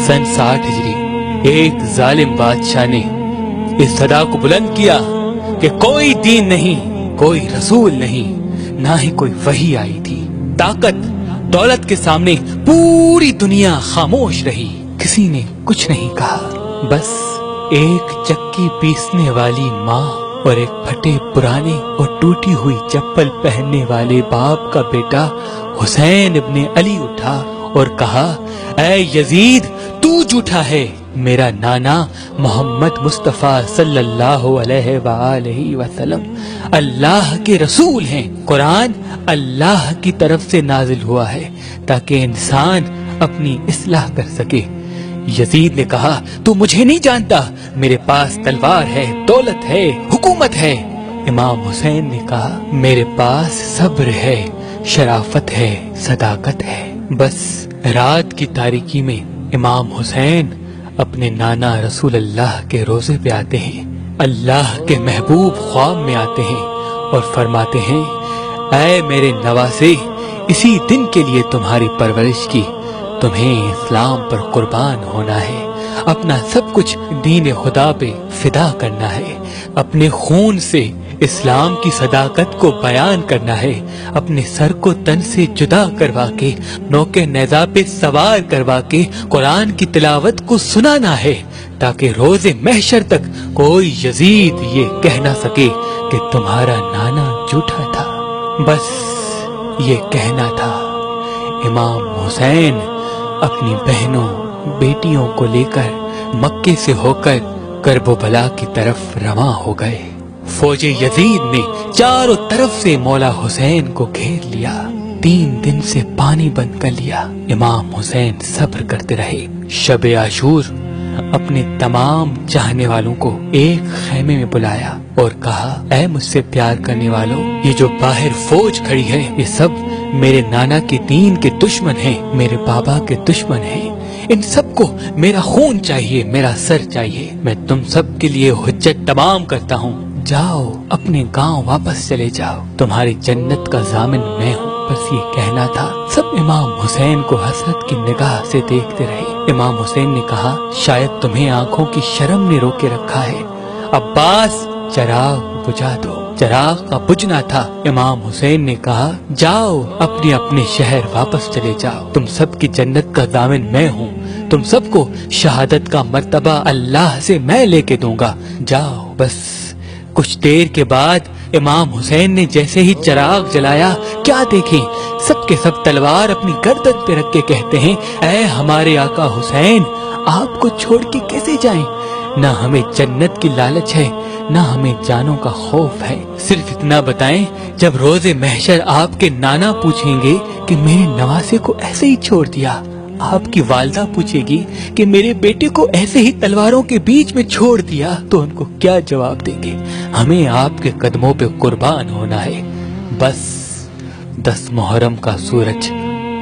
सन 60 हिजरी एक जालिम बादशाह ने इस सदा को बुलंद किया कि कोई दीन नहीं, कोई रसूल नहीं, ना ही कोई वही आई थी। ताकत दौलत के सामने पूरी दुनिया खामोश रही, किसी ने कुछ नहीं कहा। बस एक चक्की पीसने वाली माँ और एक फटे पुराने और टूटी हुई चप्पल पहनने वाले बाप का बेटा हुसैन इब्ने अली उठा और कहा, ऐ यजीद, तू झूठा है। मेरा नाना मोहम्मद मुस्तफा सल्लल्लाहु अलैहि वसल्लम अल्लाह के रसूल हैं। कुरान अल्लाह की तरफ से नाजिल हुआ है ताकि इंसान अपनी इस्लाह कर सके। यजीद ने कहा, तू मुझे नहीं जानता, मेरे पास तलवार है, दौलत है, हुकूमत है। इमाम हुसैन ने कहा, मेरे पास सब्र है, शराफत है, सदाकत है। बस रात की तारीकी में इमाम हुसैन अपने नाना रसूल अल्लाह के रोजे पे आते हैं। अल्लाह के महबूब ख्वाब में आते हैं और फरमाते हैं, ऐ मेरे नवासे, इसी दिन के लिए तुम्हारी परवरिश की, तुम्हें इस्लाम पर कुर्बान होना है, अपना सब कुछ दीन खुदा पे फिदा करना है, अपने खून से इस्लाम की सदाकत को बयान करना है, अपने सर को तन से जुदा करवा के नौके नेज़ा पे सवार करवा के कुरान की तिलावत को सुनाना है, ताकि रोजे महशर तक कोई यजीद ये कह ना सके कि तुम्हारा नाना झूठा था। बस ये कहना था। इमाम हुसैन अपनी बहनों बेटियों को लेकर मक्के से होकर करबला की तरफ रवां हो गए। फौजे यजीद ने चारों तरफ से मौला हुसैन को घेर लिया। 3 दिन से पानी बंद कर लिया। इमाम हुसैन सब्र करते रहे। शब आशूर अपने तमाम चाहने वालों को एक खेमे में बुलाया और कहा, ऐ मुझसे प्यार करने वालों, ये जो बाहर फौज खड़ी है ये सब मेरे नाना के दीन के दुश्मन हैं, मेरे बाबा के दुश्मन हैं। इन सबको मेरा खून चाहिए, मेरा सर चाहिए। मैं तुम सब के लिए हुज्जत तमाम करता हूँ। जाओ, अपने गांव वापस चले जाओ, तुम्हारी जन्नत का जामिन मैं हूँ। बस ये कहना था। सब इमाम हुसैन को हसरत की निगाह से देखते रहे। इमाम हुसैन ने कहा, शायद तुम्हें आंखों की शर्म ने रोके रखा है। अब्बास, चराग बुझा दो। चराग का बुझना था। इमाम हुसैन ने कहा, जाओ, अपने अपने शहर वापस चले जाओ, तुम सब की जन्नत का दामन मैं हूँ। तुम सबको शहादत का मर्तबा अल्लाह से मैं लेके दूंगा। जाओ। बस कुछ देर के बाद इमाम हुसैन ने जैसे ही चिराग जलाया, क्या देखें, सबके सब तलवार अपनी गर्दन पे रख के कहते हैं, ऐ हमारे आका हुसैन, आपको छोड़ के कैसे जाएं? ना हमें जन्नत की लालच है, ना हमें जानों का खौफ है। सिर्फ इतना बताएं, जब रोजे महशर आपके नाना पूछेंगे कि मेरे नवासे को ऐसे ही छोड़ दिया, आपकी वालदा पूछेगी कि मेरे बेटे को ऐसे ही तलवारों के बीच में छोड़ दिया, तो उनको क्या जवाब देंगे? हमें आपके कदमों पे कुर्बान होना है। बस 10 मुहर्रम का सूरज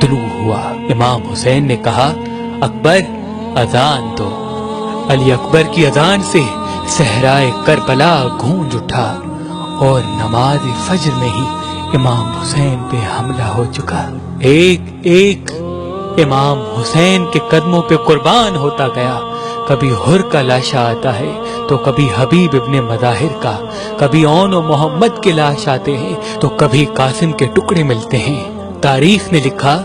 तुलू हुआ। इमाम हुसैन ने कहा, अकबर, अजान दो। अली अकबर की अजान से सहराए करबला गूंज उठा और नमाज फज्र में ही इमाम हुसैन पे हमला हो चुका। एक एक इमाम हुसैन के कदमों पे कुर्बान होता गया। कभी हुर का लाशा आता है तो कभी हबीब इब्ने मज़ाहिर का, कभी औन और मोहम्मद के लाश आते हैं तो कभी कासिम के टुकड़े मिलते हैं। तारीख ने लिखा,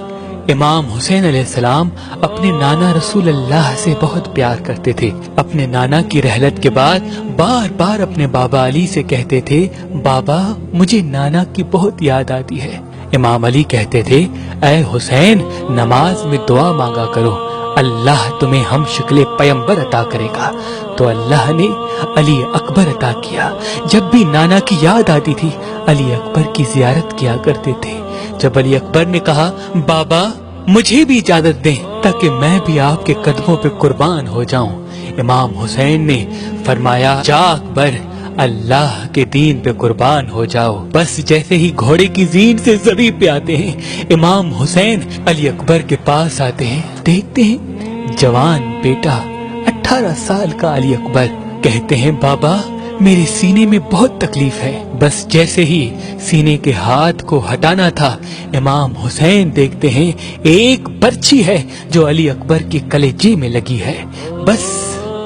इमाम हुसैन अलैहिस्सलाम अपने नाना रसूल अल्लाह से बहुत प्यार करते थे। अपने नाना की रहलत के बाद बार बार अपने बाबा अली से कहते थे, बाबा, मुझे नाना की बहुत याद आती है। इमाम अली कहते थे, ऐ हुसैन, नमाज में दुआ मांगा करो, अल्लाह तुम्हें हम शक्ले पैगंबर अता करेगा। तो अल्लाह ने अली अकबर अता किया। जब भी नाना की याद आती थी, अली अकबर की जियारत किया करते थे। जब अली अकबर ने कहा, बाबा, मुझे भी इजाजत दें ताकि मैं भी आपके कदमों पे कुर्बान हो जाऊं, इमाम हुसैन ने फरमाया, जा अकबर, अल्लाह के दीन पे कुर्बान हो जाओ। बस जैसे ही घोड़े की जीन से ज़मीन पे आते हैं, इमाम हुसैन अली अकबर के पास आते हैं। देखते हैं जवान बेटा 18 साल का अली अकबर। कहते हैं, बाबा, मेरे सीने में बहुत तकलीफ है। बस जैसे ही सीने के हाथ को हटाना था, इमाम हुसैन देखते हैं एक बर्छी है जो अली अकबर के कलेजे में लगी है। बस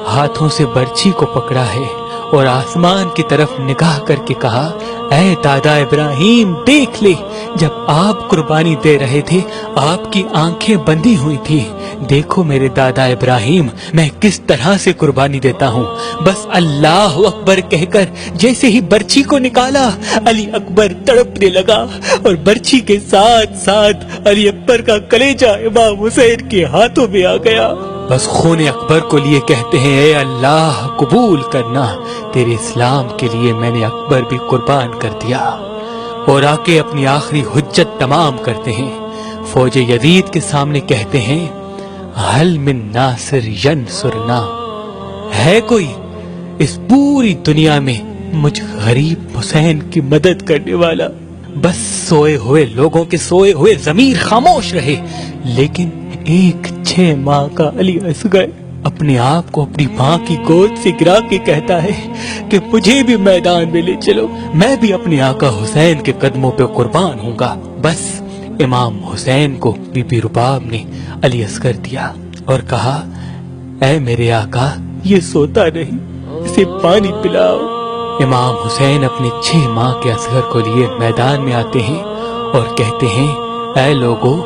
हाथों से बर्छी को पकड़ा है और आसमान की तरफ निगाह करके कहा, ऐ दादा इब्राहिम देख ले, जब आप कुर्बानी दे रहे थे आपकी आंखें बंधी हुई थी। देखो मेरे दादा इब्राहिम, मैं किस तरह से कुर्बानी देता हूँ। बस अल्लाह अकबर कहकर जैसे ही बर्छी को निकाला, अली अकबर तड़पने लगा और बर्छी के साथ साथ अली अकबर का कलेजा इमाम हुसैन के हाथों में आ गया। बस खून अकबर को लिए कहते हैं, ए अल्लाह कबूल करना, तेरे इस्लाम के लिए मैंने अकबर भी कुर्बान कर दिया। और आके अपनी आखिरी हुज्जत तमाम करते हैं। फौज यजीद के सामने कहते हैं, हल मिन नासिर यनसुरना, है कोई इस पूरी दुनिया में मुझ गरीब हुसैन की मदद करने वाला। बस सोए हुए लोगों के सोए हुए ज़मीर खामोश रहे, लेकिन एक 6 माह का अली असगर अपने आप को अपनी माँ की गोद से गिरा के कहता है कि मुझे भी मैदान में ले चलो, मैं भी अपने आका हुसैन के कदमों पे कुर्बान होऊंगा। बस इमाम हुसैन को बीबी रुबाब ने अली असगर दिया और कहा, ऐ मेरे आका, ये सोता नहीं, इसे पानी पिलाओ। इमाम हुसैन अपने 6 माह के असगर को लिए मैदान में आते हैं और कहते हैं, ऐ लोगो,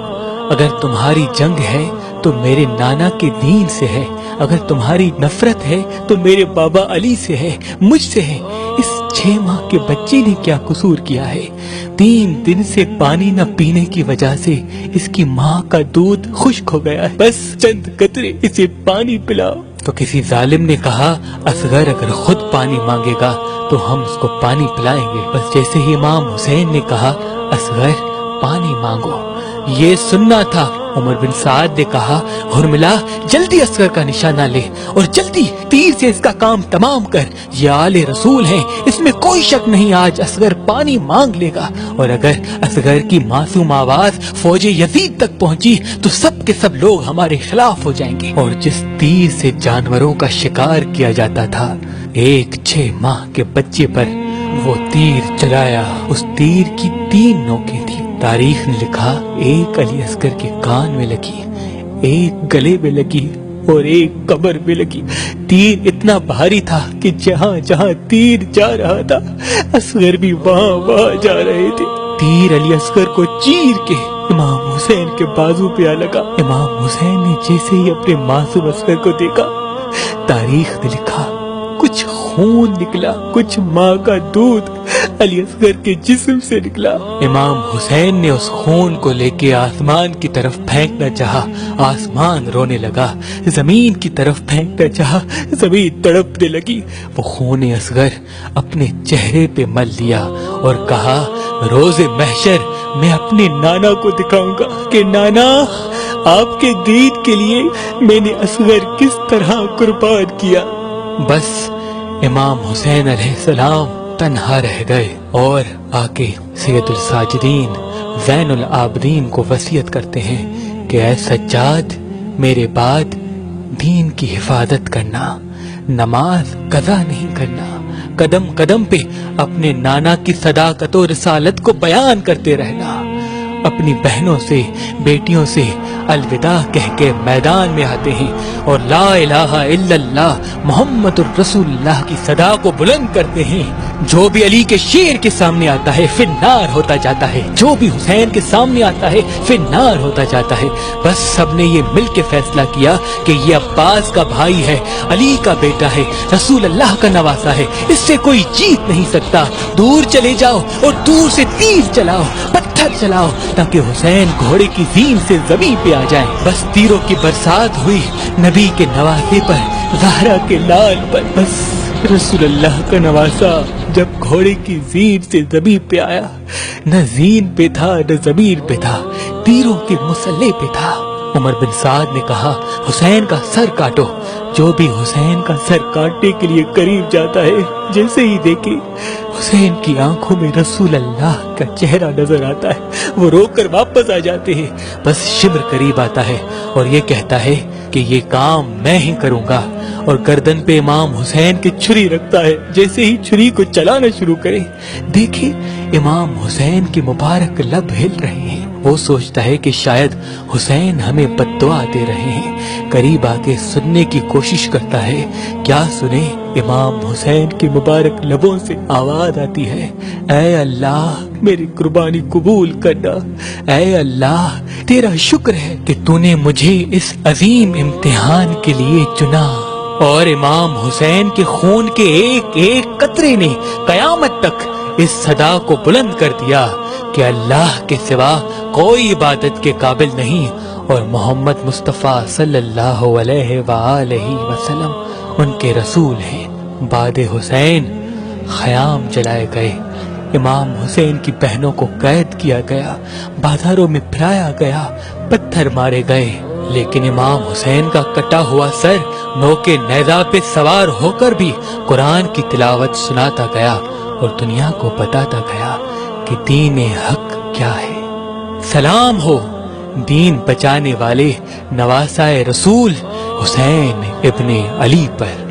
अगर तुम्हारी जंग है तो मेरे नाना के दीन से है, अगर तुम्हारी नफरत है तो मेरे बाबा अली से है, मुझसे है। इस 6 माह के बच्चे ने क्या कसूर किया है? 3 दिन से पानी न पीने की वजह से इसकी माँ का दूध खुश्क हो गया है, बस चंद कतरे इसे पानी पिलाओ। तो किसी जालिम ने कहा, असगर अगर खुद पानी मांगेगा तो हम उसको पानी पिलाएंगे। बस जैसे ही इमाम हुसैन ने कहा, असगर पानी मांगो, ये सुनना था, उमर बिन साद ने कहा, हुरमिला जल्दी असगर का निशाना ले और जल्दी तीर से इसका काम तमाम कर। ये आले रसूल हैं, इसमें कोई शक नहीं, आज असगर पानी मांग लेगा। और अगर असगर की मासूम आवाज फौज यजीद तक पहुंची तो सब के सब लोग हमारे खिलाफ हो जाएंगे। और जिस तीर से जानवरों का शिकार किया जाता था, एक 6 माह के बच्चे पर वो तीर चलाया। उस तीर की 3 नोकें थी। तारीख ने लिखा, एक अली असगर के कान में लगी, एक गले में लगी और एक कमर में लगी। तीर इतना भारी था कि जहाँ जहाँ तीर जा रहा था, असगर भी वहाँ वहाँ जा रहे थे। तीर अली असगर को चीर के इमाम हुसैन के बाजू पे आ लगा। इमाम हुसैन ने जैसे ही अपने मासूम असगर को देखा, तारीख ने लिखा, कुछ खून निकला, कुछ माँ का दूध अली असगर के जिस्म से निकला। इमाम हुसैन ने उस खून को लेके आसमान की तरफ फेंकना चाहा, आसमान रोने लगा। जमीन की तरफ फेंकना चाहा, जमीन तड़पने लगी। वो खून असगर अपने चेहरे पे मल लिया और कहा, रोज़े महशर मैं अपने नाना को दिखाऊंगा कि नाना, आपके दीन के लिए मैंने असगर किस तरह कुर्बान किया। बस इमाम हुसैन अलैहिस्सलाम तन्हा रह गए और आके सैयदुल साजिदीन ज़ैनुल आबिदीन को वसीयत करते हैं कि ऐ सज्जाद, मेरे बाद दीन की हिफाजत करना, नमाज कज़ा नहीं करना, कदम कदम पे अपने नाना की सदाकत और रिसालत को बयान करते रहना। अपनी बहनों से, बेटियों से अलविदा कह के मैदान में आते हैं और ला इलाहा इल्लल्लाह मुहम्मदुर रसूलुल्लाह की सदा को बुलंद करते हैं। जो भी अली के शेर के सामने आता है फिर नार होता जाता है, जो भी हुसैन के सामने आता है फिर नार होता जाता है। बस सबने ये मिल के फैसला किया कि ये अब्बास का भाई है, अली का बेटा है, रसूल अल्लाह का नवासा है, इससे कोई जीत नहीं सकता। दूर चले जाओ और दूर से तीर चलाओ, पत्थर चलाओ, ताकि हुसैन घोड़े की ज़ीन से ज़मीन पे आ जाए। बस तीरों की बरसात हुई नबी के नवासे पर, ज़हरा के लाल पर। बस रसूलुल्लाह का नवासा जब घोड़े की ज़ीन से ज़मीन पे आया, न ज़ीन पे था न ज़मीन पे था, तीरों के मुसल्ले पे था। उमर बिन साद ने कहा, हुसैन का सर काटो। जो भी हुसैन का सर काटने के लिए करीब जाता है, जैसे ही देखे हुसैन की आंखों में रसूल अल्लाह का चेहरा नजर आता है, वो रोकर वापस आ जाते हैं। बस शिब्र करीब आता है और ये कहता है कि ये काम मैं ही करूंगा اور گردن پہ امام حسین کی چھری رکھتا ہے. جیسے ہی چھری کو چلانا شروع کرے دیکھیں امام حسین کے مبارک لب ہل رہے ہیں. وہ سوچتا ہے کہ شاید حسین ہمیں بد دعا دے رہے ہیں. قریب آ کے سننے کی کوشش کرتا ہے. کیا سنے؟ امام حسین کے مبارک لبوں سے آواز آتی ہے, اے اللہ میری قربانی قبول کرنا. اے اللہ تیرا شکر ہے کہ تو نے مجھے اس عظیم امتحان کے لیے چنا. اور امام حسین کے خون کے ایک ایک قطرے نے قیامت تک اس صدا کو بلند کر دیا کہ اللہ کے سوا کوئی عبادت کے قابل نہیں اور محمد مصطفیٰ صلی اللہ علیہ وآلہ وسلم ان کے رسول ہیں. بعد حسین خیام جلائے گئے. امام حسین کی بہنوں کو قید کیا گیا, بازاروں میں پھرایا گیا, پتھر مارے گئے. لیکن امام حسین کا کٹا ہوا سر نوکے نیزہ پہ سوار ہو کر بھی قرآن کی تلاوت سناتا گیا اور دنیا کو بتاتا گیا کہ دین حق کیا ہے. سلام ہو دین بچانے والے نواسائے رسول حسین ابن علی پر.